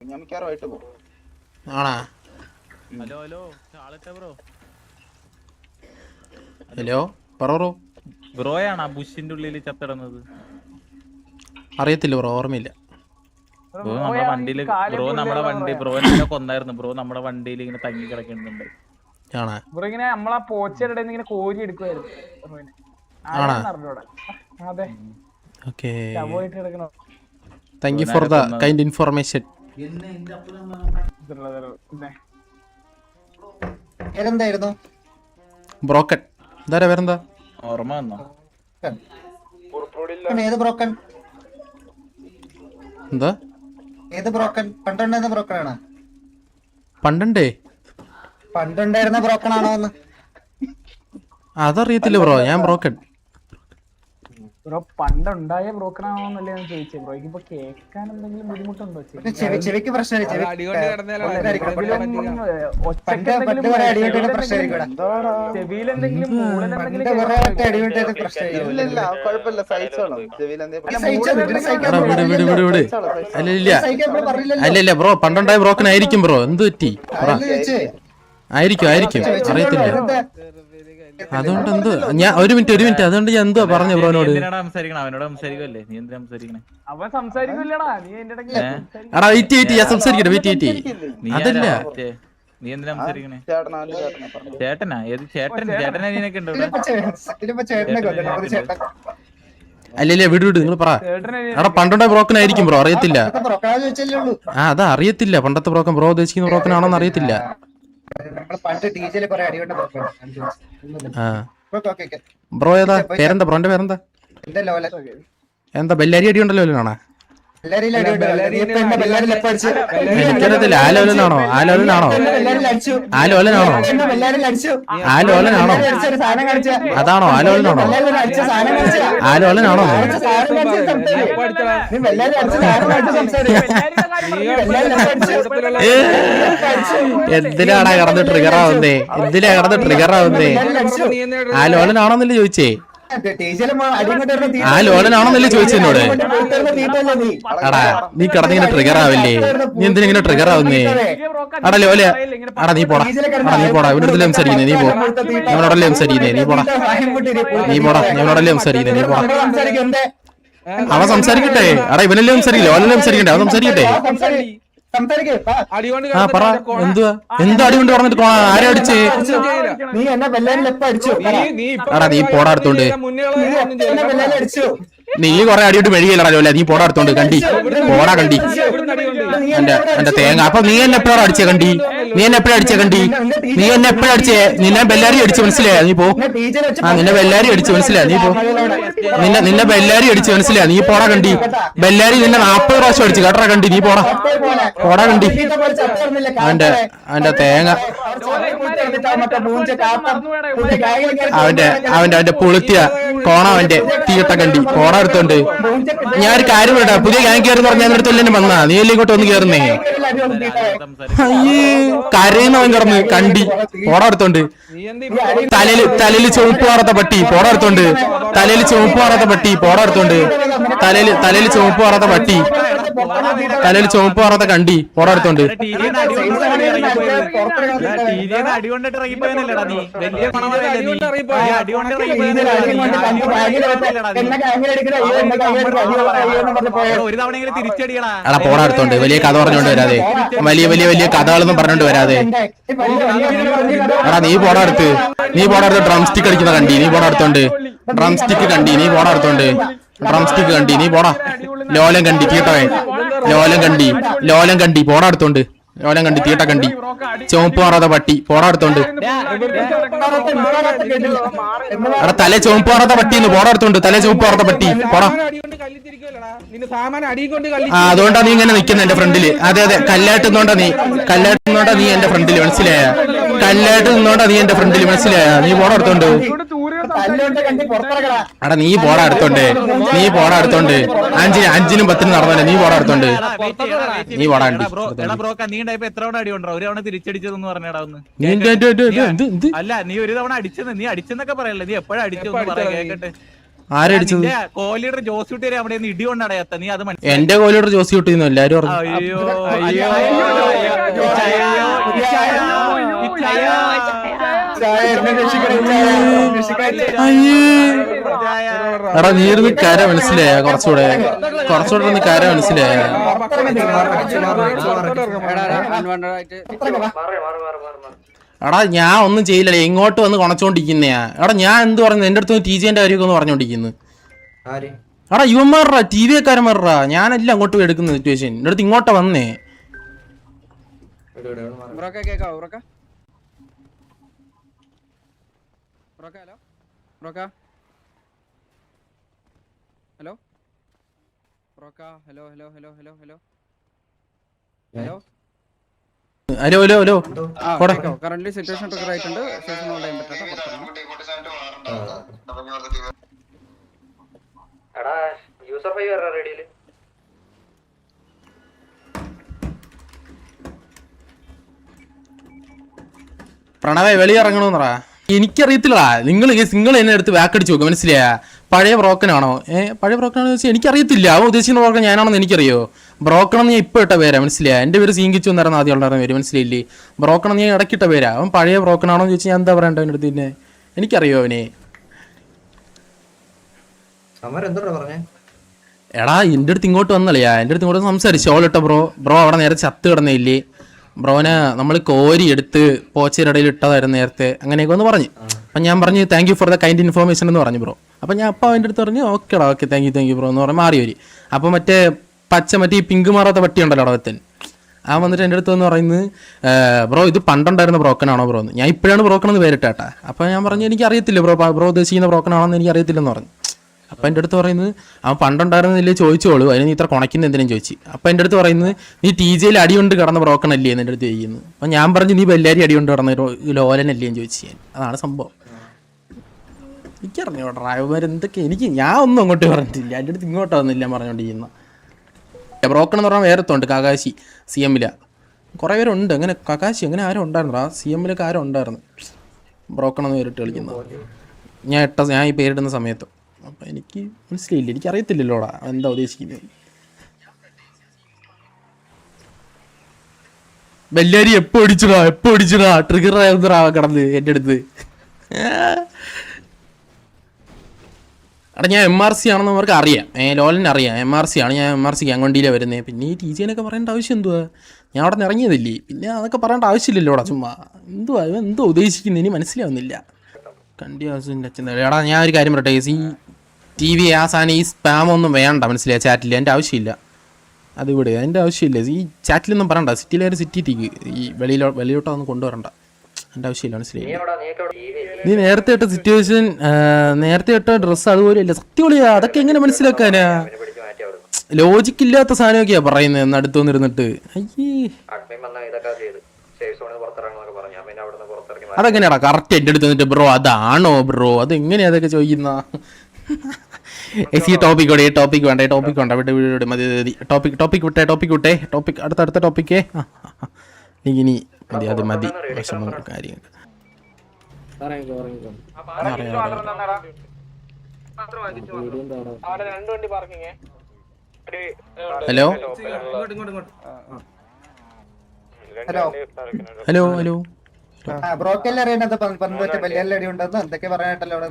ഞാൻ മിക്കവാറുമായിട്ട് പോകും. ആണാ? Hello hello bro. ഹലോ പറ ബ്രോയാണോ ബുഷിന്റെ ഉള്ളിൽ ചത്തിടുന്നത്? അറിയത്തില്ല ബ്രോ, ഓർമ്മയില്ല. ബ്രോ നമ്മുടെ വണ്ടിയില് ബ്രോനെ കൊന്നായിരുന്നു. ബ്രോ നമ്മുടെ വണ്ടിയിൽ ഇങ്ങനെ തങ്ങി കിടക്കുന്നുണ്ട്. ബ്രോ ഇങ്ങനെ നമ്മളാ പോച്ചയുടെ ഇങ്ങനെ കോരി എടുക്കുവായിരുന്നു. അതെ, പോയിട്ട് എടുക്കണോ? Thank you for the kind information. എന്തായിരുന്നു ബ്രോക്കൺ? ഇതാരാ വേറെന്താ ഓർമ്മ വന്നോ? ഏത് ബ്രോക്കൺ? എന്താ ഏത് ബ്രോക്കൺ? പണ്ടുണ്ടായിരുന്ന ബ്രോക്കൺ ആണോ? പണ്ടുണ്ടായിരുന്ന ബ്രോക്കൺ ആണോ എന്ന് അതറിയത്തില്ല ബ്രോ. ഞാൻ ബ്രോക്കൺ. ബ്രോ പണ്ടുണ്ടായ ബ്രോക്കൺ ആണോന്നല്ലേ ഞാൻ ചോദിച്ചത്. ബ്രോയ്ക്ക് ഇപ്പൊ കേൾക്കാൻ എന്തെങ്കിലും ബുദ്ധിമുട്ടുണ്ടോ? ചെവിക്ക് പ്രശ്നമില്ല. ചെവിയിലെന്തെങ്കിലും അല്ലല്ല ബ്രോ, പണ്ടുണ്ടായ ബ്രോക്കൺ ആയിരിക്കും ബ്രോ. എന്ത് പറ്റി? ആയിരിക്കും അറിയത്തില്ല. അതുകൊണ്ട് എന്ത് ഞാൻ ഒരു മിനിറ്റ് അതുകൊണ്ട് ഞാൻ എന്തുവാ പറഞ്ഞ ബ്രോനോട്? എടാ വെയിറ്റ് ഞാൻ സംസാരിക്കട്ടെ. വെയിറ്റ് അതല്ല നീ എന്തിനാ സംസാരിക്കണേ? ചേട്ടനാ? ഏത് ചേട്ടൻ? ചേട്ടനൊക്കെ ഉണ്ടോ? അല്ലല്ല വിട് നിങ്ങൾ പറ. എടാ പണ്ടുണ്ടായ ബ്രോക്കൺ ആയിരിക്കും ബ്രോ, അറിയത്തില്ല. അതാ അറിയത്തില്ല. പണ്ടത്തെ ബ്രോക്കൺ ബ്രോ ഉദ്ദേശിക്കുന്ന ബ്രോക്കൺ ആണോന്ന് അറിയത്തില്ല. ബ്രോ ഏതാ? പേരെന്താ ബ്രോന്റെ? പേരെന്താ? എന്താ ബെല്ലാരി അടി ഉണ്ടല്ലോ? ആണോ? എനിക്കറിയത്തില്ല. ആലോലനാണോ? അതാണോ? ആലോലനാണോ? എന്തിനാടാ കിടന്ന് ട്രിഗറാവുന്നേ? ആലോലനാണോന്നല്ലേ ചോദിച്ചേ? ആലോലനാണോന്നല്ലേ ചോദിച്ചെന്നോട്? എടാ നീ കിടന്നിങ്ങനെ ട്രിഗർ ആവില്ലേ? നീ എന്തിനിങ്ങനെ ട്രിഗർ ആവുന്നേ? എടാ ലോല, എടാ നീ പോടാ. ഇവിടെ സംസാരിക്കുന്നേ. നീ പോടല്ലേ സംസാരിക്കുന്നേ. നീ പോടാ. ഞങ്ങളോടല്ലേ സംസാരിക്കുന്നേ. നീ പോടാ. അവൻ സംസാരിക്കട്ടെ. എടാ ഇവനല്ലേ സംസാരിക്കില്ല, ഓലല്ലേ സംസാരിക്കട്ടെ. അവൻ സംസാരിക്കട്ടെ. പറ. എന്താ അടി കൊണ്ട് പറഞ്ഞിട്ട് ആരെ അടിച്ചേ? എടാ നീ പോടാടുത്തോണ്ട്. നീ കൊറേ അടിയോട്ട് മെഴുകിയല്ലോ. നീ പോടാടുത്തോണ്ട്. കണ്ടി എന്റെ തേങ്ങ. അപ്പൊ നീ എന്നെ എപ്പോഴാണ് അടിച്ചേ? നീ എന്നെ എപ്പോഴാ അടിച്ചേ? നിന്നെ ബെല്ലാരി അടിച്ചു, മനസ്സിലായ? നീ പോ. നിന്നെ ബെല്ലാരി അടിച്ചു, മനസ്സിലായ? നീ പോ. നിന്നെ ബെല്ലാരി അടിച്ചു, മനസ്സിലായ? നീ പോടാ. കണ്ടി ബെല്ലാരി നിന്നെ 40 പ്രാവശ്യം അടിച്ചു കേട്ടാ. കണ്ടി നീ പോടാ. കണ്ടി അവന്റെ തേങ്ങ. അവന്റെ പുളുത്തിയ കോണ അവന്റെ തീട്ട. കണ്ടി പോടാടുത്തോണ്ട്. ഞാനൊരു കാര്യം പറയട്ടെ. പുതിയ ഗ്യാങ് കയറുന്ന പറഞ്ഞാൽ അടുത്ത് എന്നെ വന്നാ നീ അല്ലേ ഇങ്ങോട്ട് ഒന്ന് കയറുന്നേ? അയ്യേ കരയുന്നവൻ കിടന്ന്. കണ്ടി പോടാടുത്തോണ്ട്. തലയില് ചുവപ്പ് മാറാത്ത പട്ടി പോടാടുത്തോണ്ട്. തലയില് ചുവപ്പ് മാറാത്ത പട്ടി. കണ്ടി പോടാടുത്തോണ്ട്. എടാ പോടാടുത്തോണ്ട്. വലിയ കഥ പറഞ്ഞോണ്ട് വരാതെ. വലിയ കഥകളൊന്നും പറഞ്ഞോണ്ട് വരാതെ. എടാ നീ പോടാടുത്ത്. ഡ്രം സ്റ്റിക്ക് അടിക്കുന്ന കണ്ടി. നീ പോടാടുത്തോണ്ട്. ഡ്രം സ്റ്റിക്ക് കണ്ടി. നീ പോടാ. ലോലം കണ്ടി തീട്ടവേ. ലോലം കണ്ടി പോടാടുത്തോണ്ട്. തീട്ട കണ്ടി. ചുവപ്പ് മാറാത്ത പട്ടി പോടാടുത്തോണ്ട്. എടാ തല ചുവപ്പ് മാറാത്ത പട്ടിന്ന് പോടാടുത്തോണ്ട്. പോടാ. അതുകൊണ്ടാ നീ ഇങ്ങനെ നിക്കുന്ന എന്റെ ഫ്രണ്ടില്. അതെ കല്ലാട്ടുന്നോണ്ടാ നീ എന്റെ ഫ്രണ്ടില്, മനസ്സിലായ? നീ പോടാടുത്തോണ്ട്. എടാ നീ പോടാടുത്തോണ്ട്. 5-നും 10-നും നടന്നല്ലേ. നീ പോടാടുത്തോണ്ട്. തിരിച്ചടിച്ചതെന്ന് പറഞ്ഞാ ഒന്ന്. അല്ല നീ ഒരു തവണ അടിച്ചെന്ന്. നീ അടിച്ചെന്നൊക്കെ പറയല്ലേ? നീ എപ്പോഴാ അടിച്ചെന്ന് പറയാ കേക്കട്ടെ. ആരടിച്ചത്? കോഹ്ലിയുടെ ജോസ് കുട്ടി അവിടെ നിന്ന് ഇടി കൊണ്ടാണ് എത്ത നീ അത് എന്റെ കോഹ്ലിയുടെ ജോസി കിട്ടിയെന്നു എല്ലാരും പറഞ്ഞു. അയ്യോ എടാ നീ ഇരുന്ന് കര മനസ്സിലായ കുറച്ചുകൂടെ ഒന്ന് കര മനസ്സിലായ. എടാ ഞാൻ ഒന്നും ചെയ്യില്ലല്ലേ, ഇങ്ങോട്ട് വന്ന് കൊണച്ചോണ്ടിരിക്കുന്നയാ. എടാ ഞാൻ എന്ത് പറയുന്നത്, എന്റെ അടുത്ത് ടി ജിന്റെ കാര്യമൊക്കെ ഒന്ന് പറഞ്ഞോണ്ടിരിക്കുന്നു. എടാ യുവന്മാറാ ടി വി കാരന്മാറാ, ഞാനല്ല അങ്ങോട്ട് പോയി എടുക്കുന്ന സിറ്റുവേഷൻ. എന്റെ അടുത്ത് ഇങ്ങോട്ടാ വന്നേ. Hello hello hello current situation trigger ആയിട്ടുണ്ട്. ശേഷം ഓൺ ചെയ്യാൻ പറ്റാത്ത എടാ യൂസർ 5 വരാ റേഡിയോയില്. പ്രണവേ വെളിയിറങ്ങണമെന്നറാ. എനിക്കറിയത്തില്ലടാ, നിങ്ങൾ എന്നെ എടുത്ത് വാക്കടിച്ച് നോക്കുക, മനസ്സിലായ? പഴയ ബ്രോക്കനാണോ? പഴയ ബ്രോക്കനാണോ ചോദിച്ചാൽ എനിക്കറിയത്തില്ല. അവൻ ഉദ്ദേശിക്കുന്ന ബ്രോക്കൻ ഞാനാണെന്ന് എനിക്കറിയോ? ബ്രോക്കണെന്ന് ഞാൻ ഇപ്പോൾ ഇട്ട പേരാ, മനസ്സിലായ? എൻ്റെ പേര് സീങ്കിച്ചു എന്നായിരുന്നു ആദ്യം ഉണ്ടായിരുന്ന പേര്, മനസ്സിലായില്ലേ? ബ്രോക്കണെന്ന് ഞാൻ ഇടയ്ക്കിട്ട പേരാ. അവൻ പഴയ ബ്രോക്കനാണോ എന്ന് ചോദിച്ചാൽ ഞാൻ എന്താ പറയണ്ട അവൻ്റെ അടുത്ത്? പിന്നെ എനിക്കറിയോ അവനെ? എടാ എൻ്റെ അടുത്ത് ഇങ്ങോട്ട് വന്നല്ലയാ, എൻ്റെ അടുത്ത് ഇങ്ങോട്ട് സംസാരിച്ചു. ഓളിട്ട ബ്രോ അവിടെ നേരെ ചത്ത് കിടന്നില്ലേ? ബ്രോനെ നമ്മൾ കോരി എടുത്ത് പോച്ചയുടെ ഇടയിൽ ഇട്ടതായിരുന്നു നേരത്തെ, അങ്ങനെയൊക്കെ ഒന്ന് പറഞ്ഞു. അപ്പം ഞാൻ പറഞ്ഞു thank you for the kind information എന്ന് പറഞ്ഞു ബ്രോ. അപ്പം ഞാൻ അപ്പോൾ അവൻ്റെ അടുത്ത് പറഞ്ഞു ഓക്കേടാ ഓക്കെ താങ്ക് യു ബ്രോ എന്ന് പറഞ്ഞ് മാറി വരും. അപ്പോൾ മറ്റേ ഈ പിങ്ക് മാറാത്ത പട്ടി ഉണ്ടല്ലോ അടവത്തൻ, ആ വന്നിട്ട് എൻ്റെ അടുത്ത് എന്ന് പറയുന്നത് ബ്രോ ഇത് പണ്ടുണ്ടായിരുന്ന ബ്രോക്കനാണോ ബ്രോ എന്ന്. ഞാൻ ഇപ്പോഴാണ് ബ്രോക്കണെന്ന് പേരിട്ടാ. അപ്പോൾ ഞാൻ പറഞ്ഞു എനിക്ക് അറിയത്തില്ല ബ്രോ ഉദ്ദേശിക്കുന്ന ബ്രോക്കനാണെന്ന് എനിക്ക് അറിയത്തില്ലെന്ന് പറഞ്ഞു. അപ്പം എൻ്റെ അടുത്ത് പറയുന്നത് അവൻ പണ്ടുണ്ടായിരുന്നില്ലേ ചോദിച്ചോളൂ, അതിന് നീ ഇത്ര കുണയ്ക്കുന്ന എന്തിനും ചോദിച്ചു. അപ്പം എൻ്റെ അടുത്ത് പറയുന്നത് നീ ടി ജിയിൽ അടികൊണ്ട് കിടന്ന ബ്രോക്കണല്ലേ എന്ന് എൻ്റെ അടുത്ത് ചെയ്യുന്നു. അപ്പം ഞാൻ പറഞ്ഞു നീ ബെല്ലാരി അടികൊണ്ട് കിടന്ന ലോലനല്ലേ എന്ന് ചോദിച്ചു. അതാണ് സംഭവം. എനിക്കറിഞ്ഞോ ഡ്രൈവർമാർ എന്തൊക്കെ ഞാൻ ഒന്നും അങ്ങോട്ട് പറഞ്ഞിട്ടില്ല, എൻ്റെ അടുത്ത് ഇങ്ങോട്ട് വന്നില്ല പറഞ്ഞുകൊണ്ടിരിക്കുന്ന. ബ്രോക്കൺ എന്ന് പറഞ്ഞാൽ വേറെത്തുണ്ട് കാകാശി CM-ല കുറേ പേരുണ്ട്. അങ്ങനെ കാകാശി അങ്ങനെ ആരും ഉണ്ടായിരുന്നു, ആ CM-ലൊക്കെ ആരും ഉണ്ടായിരുന്നു ബ്രോക്കണെന്ന് പേരിട്ട് കളിക്കുന്നത്. ഞാൻ ഈ പേരിടുന്ന സമയത്ത് അപ്പം എനിക്ക് മനസ്സിലായില്ല, എനിക്കറിയത്തില്ലല്ലോടാ എന്താ ഉദ്ദേശിക്കുന്നത്. ബെല്ലാരി എപ്പോ അടിച്ചടാ ട്രിഗർ ആയിരുന്നറാ കിടന്ന് എൻ്റെ അടുത്ത്. എടാ ഞാൻ MRC ആണെന്ന് അവർക്ക് അറിയാം, ലോലിന് അറിയാം MRC ആണ്, ഞാൻ MRC ഗാംഗൊണ്ടിയിലാണ് വരുന്നത്. പിന്നെ ഈ TJ പറയേണ്ട ആവശ്യം എന്തുവാ? ഞാൻ അവിടെ നിന്ന് ഇറങ്ങിയതല്ലേ, പിന്നെ അതൊക്കെ പറയേണ്ട ആവശ്യമില്ലല്ലോടാ. ചുമ്മാ എന്തോ ഉദ്ദേശിക്കുന്നത് ഇനി മനസ്സിലാവുന്നില്ല. കണ്ടിന്യൂസിൻ്റെ അച്ഛൻ എടാ ഞാൻ ഒരു കാര്യം പറയട്ടെ, ഈ TV ആ സാധനം ഈ സ്പാമൊന്നും വേണ്ട, മനസ്സിലായ? ചാറ്റിൽ എൻ്റെ ആവശ്യമില്ല, അതിവിടെ അതിൻ്റെ ആവശ്യമില്ല. ഈ ചാറ്റിലൊന്നും പറയണ്ട, സിറ്റിയിലൊരു സിറ്റിക്ക് ഈ വെളിയിലോട്ടൊന്നും കൊണ്ടുവരണ്ട, എൻ്റെ ആവശ്യമില്ല, മനസ്സിലായി? നീ നേരത്തെ ഇട്ട സിറ്റുവേഷൻ നേരത്തെ ഇട്ട ഡ്രസ്സ് അതുപോലെ ഇല്ല, സത്യമുള്ളിയാ. അതൊക്കെ എങ്ങനെ മനസ്സിലാക്കാനാ? ലോജിക്കില്ലാത്ത സാധനമൊക്കെയാ പറയുന്നത് എന്ന് അടുത്ത് വന്നിരുന്നിട്ട്. അതെങ്ങനെയാടാ കറക്റ്റ് എൻ്റെ അടുത്ത് വന്നിട്ട് ബ്രോ അതാണോ ബ്രോ അതെങ്ങനെയാ അതൊക്കെ ചോദിക്കുന്ന? ഈ ടോപ്പിക് വേണ്ട വിട്ട് മതി. ടോപ്പിക് വിട്ടേ അടുത്ത ടോപ്പിക്കേ ഇനി മതി, അത് മതി. വിഷമം കാര്യങ്ങൾ ഹലോ ബ്രോക്കല്ലേ അറിയണത് ബെല്ലാരി ഉണ്ടെന്ന് എന്തൊക്കെ പറയാനായിട്ടല്ലോ അവിടെ.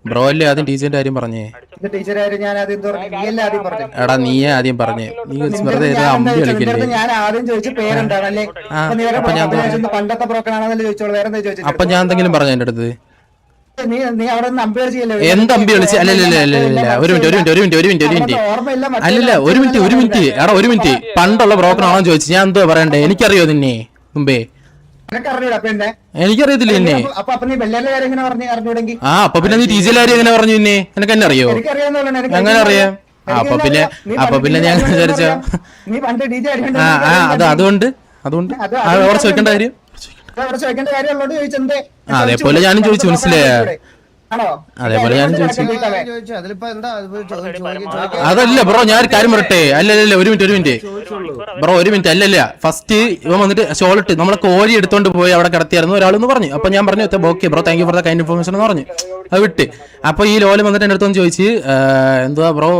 ബ്രോ അല്ലേ ആദ്യം ടീച്ചറിന്റെ കാര്യം പറഞ്ഞേ? എടാ നീയേ ആദ്യം പറഞ്ഞേ, നീ വെറുതെ അമ്പി കളിക്കല്ലേ? അപ്പൊ ഞാൻ എന്തെങ്കിലും പറഞ്ഞു എന്റെ അടുത്ത്? എന്ത് അമ്പി കളിച്ച്? അല്ലല്ല ഒരു മിനിറ്റ് അല്ലല്ല ഒരു മിനിറ്റ് എടാ ഒരു മിനിറ്റ്. പണ്ടുള്ള ബ്രോക്കറാണോ ചോദിച്ചു, ഞാൻ എന്തോ പറയണ്ടേ? എനിക്കറിയോ നിന്നെ മുമ്പേ? എനിക്കറിയത്തില്ല എന്നെ. ആ അപ്പൊ പിന്നെ നീ TJ കാര്യം എങ്ങനെ പറഞ്ഞു പിന്നെ? നിനക്ക് എന്നെ അറിയോ? അങ്ങനെ അറിയാം. അപ്പൊ പിന്നെ ഞാൻ വിചാരിച്ച അതുകൊണ്ട് അവിടെ ചോദിക്കേണ്ട കാര്യം അതേപോലെ ഞാനും ചോദിച്ചു, മനസ്സിലായ? അതേപോലെ ഞാനും ചോദിച്ചു. അതല്ല ബ്രോ ഞാൻ ഒരു കാര്യം പറയട്ടെ. അല്ലല്ല ഒരു മിനിറ്റ് ബ്രോ ഒരു മിനിറ്റ്. അല്ലല്ല ഫസ്റ്റ് ഇവൻ വന്നിട്ട് ഷോളിട്ട് നമ്മളെ കോഴി എടുത്തോണ്ട് പോയി അവിടെ കിടത്തിയായിരുന്നു ഒരാളെന്ന് പറഞ്ഞു. അപ്പൊ ഞാൻ പറഞ്ഞു okay bro thank you for the kind information എന്ന് പറഞ്ഞു. അത് വിട്ട്. അപ്പൊ ഈ ലോല് വന്നിട്ട് എൻ്റെ അടുത്തൊന്ന് ചോദിച്ച് എന്തുവാ ബ്രോ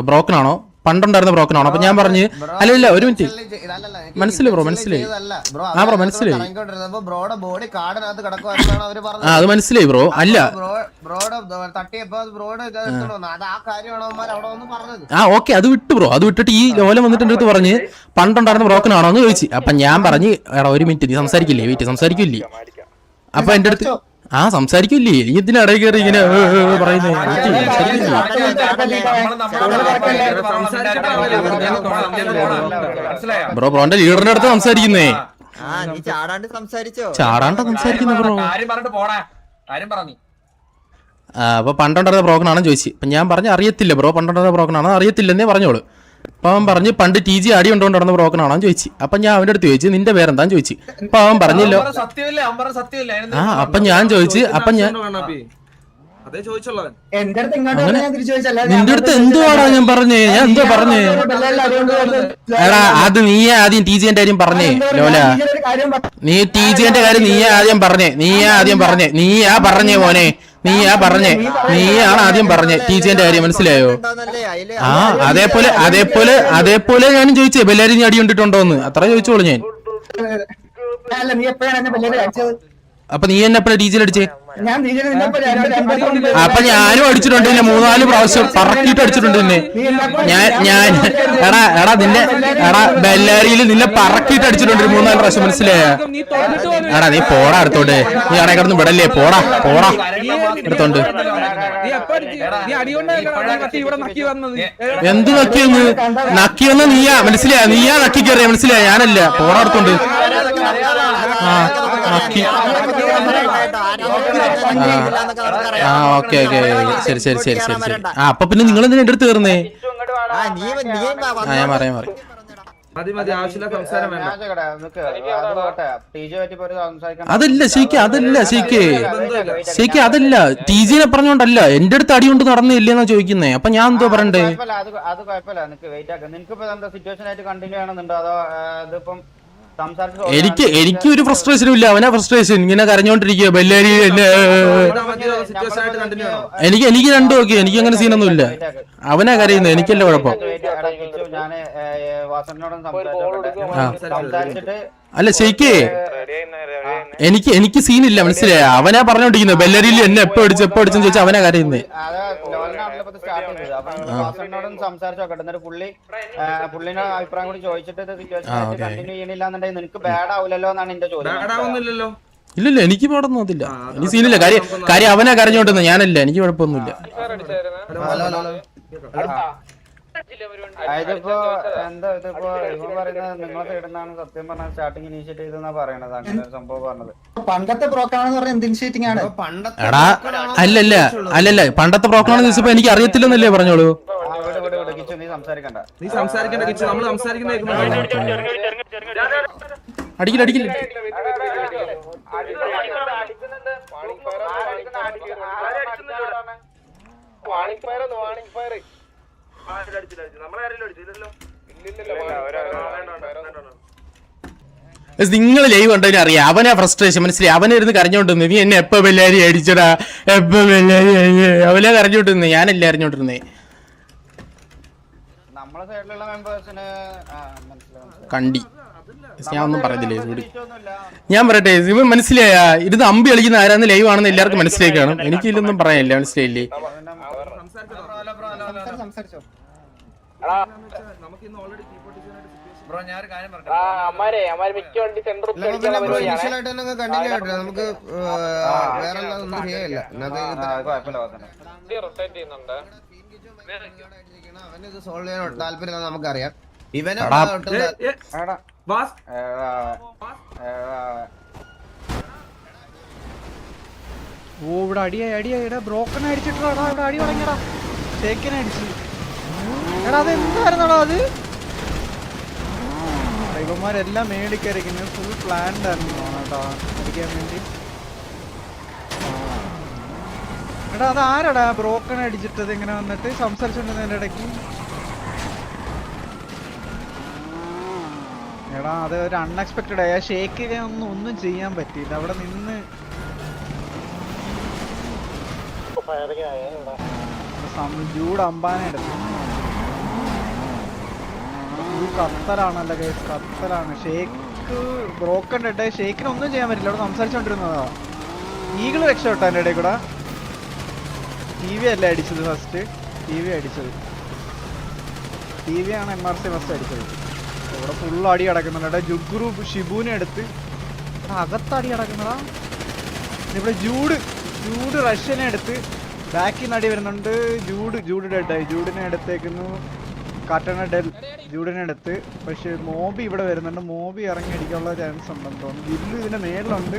ബ്രോക്കൺ ആണോ, പണ്ടുണ്ടായിരുന്ന ബ്രോക്കൺ ആണോ? അപ്പൊ ഞാൻ പറഞ്ഞ് അല്ല ഒരു മിനിറ്റ്, മനസ്സിലായി ബ്രോ, മനസ്സിലായി. ആ ബ്രോ മനസ്സിലായി, അത് മനസ്സിലായി ബ്രോ. അല്ല ഓക്കെ, അത് വിട്ടു ബ്രോ. അത് വിട്ടിട്ട് ഈ ലോലം വന്നിട്ട് എൻ്റെ അടുത്ത് പറഞ്ഞ് പണ്ടുണ്ടായിരുന്ന ബ്രോക്കൺ ആണോ എന്ന് ചോദിച്ചു. അപ്പൊ ഞാൻ പറഞ്ഞ് എടാ ഒരു മിനിറ്റ്, നീ സംസാരിക്കില്ലേ, വെയിറ്റ്, സംസാരിക്കില്ലേ? അപ്പൊ എൻ്റെ അടുത്ത് സംസാരിക്കില്ലേ, നീ ഇതിനിടയിൽ കയറി ഇങ്ങനെ പറയുന്നേ? ബ്രോന്റെ ലീഡറിന്റെ അടുത്ത് സംസാരിക്കുന്നേ, ചാടാണ്ട് സംസാരിക്കുന്ന ബ്രോ. അപ്പൊ പണ്ടുണ്ടായിരുന്ന ബ്രോക്കൺ ആണെന്ന് ചോദിച്ചു. അപ്പൊ ഞാൻ പറഞ്ഞു അറിയത്തില്ല ബ്രോ, പണ്ടുണ്ടായിരുന്ന ബ്രോക്കൺ ആണോ അറിയത്തില്ലെന്നേ പറഞ്ഞോളൂ. അപ്പൊ അവൻ പറഞ്ഞ് പണ്ട് TG അടി കൊണ്ടുകൊണ്ട് നടന്ന ബ്രോക്കൺ ആണോ ചോദിച്ചു. അപ്പൊ ഞാൻ അവന്റെ അടുത്ത് ചോദിച്ചു നിന്റെ പേരെന്താന്ന് ചോദിച്ചു. അപ്പൊ അവൻ പറഞ്ഞല്ലോ. അപ്പൊ ഞാൻ ചോദിച്ചു, അപ്പൊ ഞാൻ നിന്റെ അടുത്ത് എന്തുവാടാ ഞാൻ പറഞ്ഞേ, ഞാൻ എന്തോ പറഞ്ഞേ? എടാ അത് നീയേ ആദ്യം TGന്റെ കാര്യം പറഞ്ഞേ ലോല, നീ TGന്റെ കാര്യം നീയാ ആദ്യം പറഞ്ഞേ, നീയാ പറഞ്ഞേ മോനെ, നീയാണ് ആദ്യം പറഞ്ഞേ TGന്റെ കാര്യം, മനസ്സിലായോ? അതേപോലെ ഞാനും ചോദിച്ചേ ബെല്ലാരി നീ അടി കൊണ്ടിട്ടുണ്ടോന്ന്, അത്ര ചോദിച്ചോളൂ ഞാൻ. അപ്പൊ നീ എന്നെ എപ്പോഴാ TGയിൽ അടിച്ചേ? അപ്പൊ ഞാനും അടിച്ചിട്ടുണ്ട് പിന്നെ 3-4 പ്രാവശ്യം പറക്കിയിട്ട് അടിച്ചിട്ടുണ്ട് നിന്നെ ഞാൻ. എടാ ബെല്ലാരിയിൽ നിന്നെ പറക്കിയിട്ട് അടിച്ചിട്ടുണ്ട് 3-4 പ്രാവശ്യം, മനസ്സിലായ? എടാ നീ പോടാ അടുത്തോണ്ട്, നീ അടേ കിടന്ന് വിടല്ലേ, പോടാ എടുത്തോണ്ട്. എന്ത് നക്കിയെന്ന് നീയാ, മനസ്സിലായ? നീയാ നക്കി കയറിയ, മനസ്സിലായ? ഞാനല്ല, പോടാ അടുത്തോണ്ട്. ഓക്കെ ശരി. അപ്പൊ പിന്നെ നിങ്ങൾ എന്തിനാ എന്റെ അടുത്ത് കയറുന്നേ? ഞാൻ പറയാൻ അതല്ല ശരിക്ക്, അതല്ല TGനെ പറഞ്ഞോണ്ടല്ല, എന്റെ അടുത്ത് അടി കൊണ്ട് നടന്നില്ലെന്നാ ചോദിക്കുന്നേ. അപ്പൊ ഞാൻ എന്തോ പറയണ്ടേ? എനിക്ക് ഒരു ഫ്രസ്ട്രേഷനും ഇല്ല, അവനാ ഫ്രസ്ട്രേഷൻ. ഇങ്ങനെ കരഞ്ഞോണ്ടിരിക്കുക ബെല്ലാരി എന്നെ. എനിക്ക് രണ്ടും ഓക്കെ, എനിക്ക് അങ്ങനെ സീനൊന്നും ഇല്ല. അവനാ കരയുന്നത്, എനിക്കല്ല കുഴപ്പം. അല്ല ശരിക്കേ എനിക്ക് സീനില്ല, മനസ്സിലായ? അവനാ പറഞ്ഞോണ്ടിരിക്കുന്നത് ബെല്ലരിയിൽ എന്നെ എപ്പോ അടിച്ചെന്ന് ചോദിച്ചാൽ അവനാ കരയുന്നത്. പുള്ളിന്റെ അഭിപ്രായം കൂടി ചോദിച്ചിട്ട് കണ്ടിന്യൂ ചെയ്യണില്ലാന്നുണ്ടെങ്കിൽ നിനക്ക് ബാഡ് ആവില്ലല്ലോ എന്നാണ് എന്റെ ചോദ്യം. ഇല്ല എനിക്ക് പാടൊന്നും അതില്ല, എനിക്ക് സീനില്ല. കാര്യം അവനാ കരഞ്ഞോണ്ടെന്ന്, ഞാനല്ല, എനിക്ക് കുഴപ്പമൊന്നുമില്ല. ഇതിപ്പോ എന്താ ഇതിപ്പോ ഇവൻ പറയുന്നത് നിങ്ങളെ സൈഡിന്നാണ് സത്യം പറഞ്ഞ സ്റ്റാർട്ടിങ് ഇനീഷ്യേറ്റ് ചെയ്തെന്നാ പറയണത്. അങ്ങനെ ഒരു സംഭവം പറഞ്ഞത് പണ്ടത്തെ ബ്രോക്കാണെന്ന് പറഞ്ഞ എന്ത് ഇനിഷ്യേറ്റിംഗ് ആണ്? എടാ അല്ലല്ല പണ്ടത്തെ ബ്രോക്കറാണെന്ന് ചോദിച്ചപ്പോ എനിക്ക് അറിയത്തില്ലെന്നല്ലേ പറഞ്ഞോളൂ. നീ സംസാരിക്കണ്ട. അടിക്കില്ല. നിങ്ങൾ ലൈവ് കണ്ടതിന് അറിയാം അവനാ ഫ്രസ്ട്രേഷൻ, മനസ്സിലായി? അവനായിരുന്നു കരഞ്ഞോണ്ടിരുന്നത്. നീ എന്നെ എപ്പ ബെല്ലാരി അടിച്ചടാ, അവനാ കരഞ്ഞോണ്ടിരുന്നേ, ഞാനല്ലേ അറിഞ്ഞോണ്ടിരുന്നേ. കണ്ടി ഞാൻ ഒന്നും പറയുന്നില്ലേ, ഞാൻ പറയട്ടെ ഇവൻ മനസ്സിലായ ഇരുന്ന് അമ്പി കളിക്കുന്ന ആരാന്ന് ലൈവ് ആണെന്ന് എല്ലാവർക്കും മനസ്സിലായി കാണും. എനിക്കില്ലൊന്നും പറയാനില്ല, മനസ്സിലായില്ലേ? നമുക്ക് വേറെ ഒന്നും ചെയ്യില്ല. അവനിത് സോൾവ് ചെയ്യാൻ താല്പര്യം നമുക്കറിയാം. ഇവനെ ഇവിടെ അടിയായിടാ ബ്രോക്കൺ അടിച്ചിട്ടാ ഇവിടെ അടി തുടങ്ങിയടാ. ഷേക്കിനെ അടിച്ചു. എടാ അത് എന്തായിരുന്നടാ അത്? ഇവന്മാരെല്ലാം മേടിക്കരിക്കുന്നത് ഫുൾ പ്ലാൻഡ് ആയിരുന്നു കേട്ടോ അടിക്കാൻ വേണ്ടി. എടാ അത് ആരടാ ബ്രോക്കൺ അടിച്ചിട്ടത് ഇങ്ങനെ വന്നിട്ട് സംസാരിച്ചോണ്ടിരുന്നതിന്റെ ഇടയ്ക്ക്? എടാ അത് ഒരു അൺഎക്സ്പെക്റ്റഡ് ആയ ഷേക്കിനെ ഒന്നും ചെയ്യാൻ പറ്റിയില്ല. അവിടെ നിന്ന് ജൂഡ് അമ്പാനെ എടുത്തു. ഖത്തറാണല്ലോ ഗൈസ്, ഖത്തറാണ്. Sheikh broken dead. ഷേക്കിന് ഒന്നും ചെയ്യാൻ പറ്റില്ല, അവിടെ സംസാരിച്ചോണ്ടിരുന്നതാ. ഈഗിൾ രക്ഷപ്പെട്ടോ എൻ്റെ ഇടയിൽ കൂടെ. TV അല്ലേ അടിച്ചത് ഫസ്റ്റ്, TV അടിച്ചത്. TV ആണ് MRC ഫസ്റ്റ് അടിച്ചത്. ഇവിടെ ഫുൾ അടി കിടക്കുന്നുണ്ട്. ജുഗ്രു ഷിബുവിനെ എടുത്ത് അകത്തടി കിടക്കുന്നതാ. ഇവിടെ ജൂഡ് റഷ്യനെ എടുത്ത് ബാക്കിൽ നിന്ന് അടി വരുന്നുണ്ട്. ജൂഡ് ഡെഡായി. ജൂഡിനെ എടുത്തേക്കുന്നു. കാട്ടണ ഡെൽ ജൂഡിനെ എടുത്ത്. പക്ഷെ മോബി ഇവിടെ വരുന്നുണ്ട്. മോബി ഇറങ്ങി അടിക്കാനുള്ള ചാൻസ് ഉണ്ടെന്ന് തോന്നുന്നു. ഗില്ല് ഇതിന്റെ മേളിലുണ്ട്.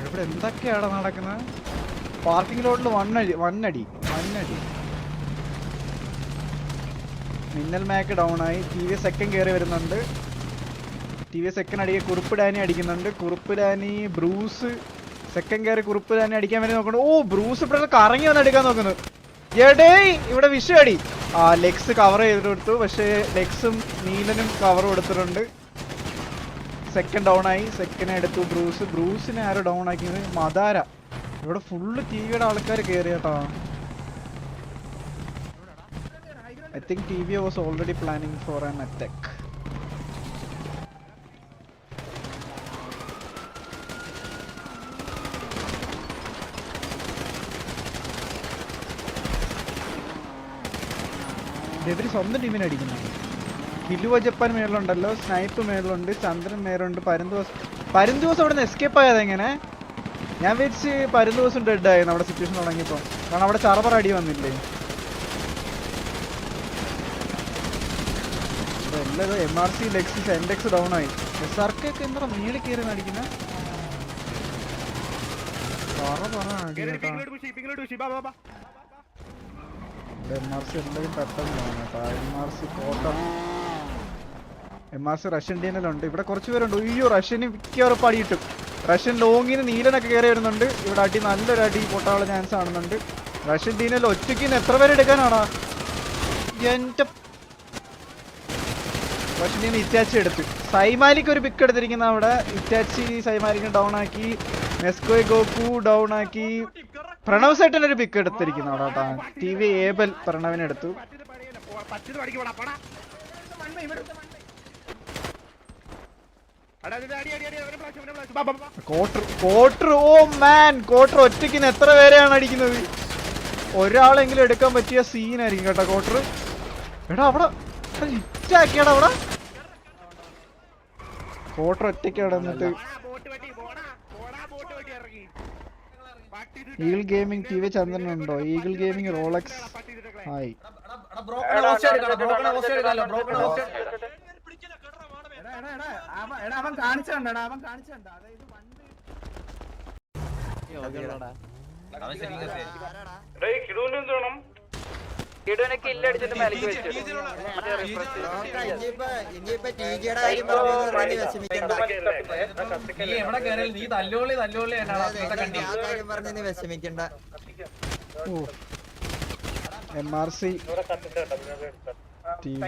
ഇവിടെ എന്തൊക്കെയാണ് നടക്കുന്നത്? പാർക്കിംഗ് ലോഡിൽ വണ്ണടി. മിന്നൽ മാക്ക് ഡൗൺ ആയി. TV സെക്കൻഡ് കയറി വരുന്നുണ്ട്. TV സെക്കൻഡ് അടിക്കുക. കുറുപ്പ് ഡാനി അടിക്കുന്നുണ്ട്. കുറുപ്പ് ഡാനി ബ്രൂസ് സെക്കൻഡ് കയറി കുറുപ്പ് ഡാനി അടിക്കാൻ വേണ്ടി നോക്കുന്നു. ഓ ബ്രൂസ് ഇവിടെ കറങ്ങി വന്ന് എടുക്കാൻ നോക്കുന്നു. എടേ ഇവിടെ വിഷു അടി. ലെഗ്സ് കവർ ചെയ്തിട്ട് കൊടുത്തു. പക്ഷേ ലെഗ്സും നീലനും കവർ കൊടുത്തിട്ടുണ്ട്. സെക്കൻഡ് ഡൗൺ ആയി. സെക്കൻഡ് എടുത്തു ബ്രൂസിനെ ആരോ ഡൗൺ ആക്കിയത് മദാര. ഇവിടെ ഫുള്ള് TVയുടെ ആൾക്കാർ കയറി കേട്ടോ. I think TV was already planning for an attack. ഇവര് സ്വന്തം ടീമിനെ അടിക്കുന്നു. കിലുവ ജപ്പാൻ മേളിലുണ്ടല്ലോ, സ്നൈപ്പ് മേളിലുണ്ട്, ചന്ദ്രൻ മേലുണ്ട്, പരുന്തുവസം അവിടെ നിന്ന് എസ്കേപ്പ് ആയത് എങ്ങനെ? ഞാൻ വെച്ച് പരുന്തുവസം ഡെഡായി നമ്മുടെ സിറ്റുവേഷൻ തുടങ്ങിയപ്പോ. കാരണം അവിടെ ചറവർ അടി വന്നില്ലേ. എല്ലാം MRC ലെക്സ് സെൻഡെക്സ് ഡൗൺ ആയി. SRK ഒക്കെ എന്താ മേളിൽ കയറി അടിക്കുന്ന MRC എന്തെങ്കിലും പെട്ടെന്ന് MRC റഷ്യൻ ടീമിലുണ്ട്. ഇവിടെ കുറച്ച് പേരുണ്ട്. അയ്യോ റഷ്യന് മിക്കവാറും അടിയിട്ടും. റഷ്യൻ ലോങ്ങിന് നീലനൊക്കെ കയറി വരുന്നുണ്ട്. ഇവിടെ അടി നല്ലൊരു അടി പൊട്ടാനുള്ള ചാൻസ് കാണുന്നുണ്ട്. റഷ്യൻ ടീമിൽ ഒറ്റയ്ക്ക് എത്ര പേര് എടുക്കാനാണോ? എൻ്റെ റഷ്യൻ ടീം ഇറ്റാച്ചി എടുത്ത്. സൈമാലിക്ക് ഒരു പിക്ക് എടുത്തിരിക്കുന്ന അവിടെ. ഇറ്റാച്ചി സൈമാലിക്ക് ഡൗൺ ആക്കി. മെസ്കോയ് ഗോക്കു ഡൗൺ ആക്കി. പ്രണവ് സേട്ടൻ ഒരു പിക്ക് എടുത്തിരിക്കുന്ന അവിടെ കേട്ടോ. TV ഏബൽ പ്രണവിനെടുത്തു. കോട്ടർ ഓ മാൻ, കോട്ടർ ഒറ്റയ്ക്ക് എത്ര പേരെയാണ് അടിക്കുന്നത്? ഒരാളെങ്കിലും എടുക്കാൻ പറ്റിയ സീനായിരിക്കും കേട്ടോ കോട്ടർ. എടാ അവിടെ ഹിറ്റാക്കിയാടാ അവിടെ. കോട്ടർ ഒറ്റയ്ക്ക് അവിടെ നിന്നിട്ട്. ഈഗിൾ ഗെയിമിംഗ് TV ചന്ദ്രനുണ്ടോ? Eagle Gaming Rolex hi. അവൻ കാണിച്ചണ്ടാ വിഷമിക്കണ്ട. MRC TV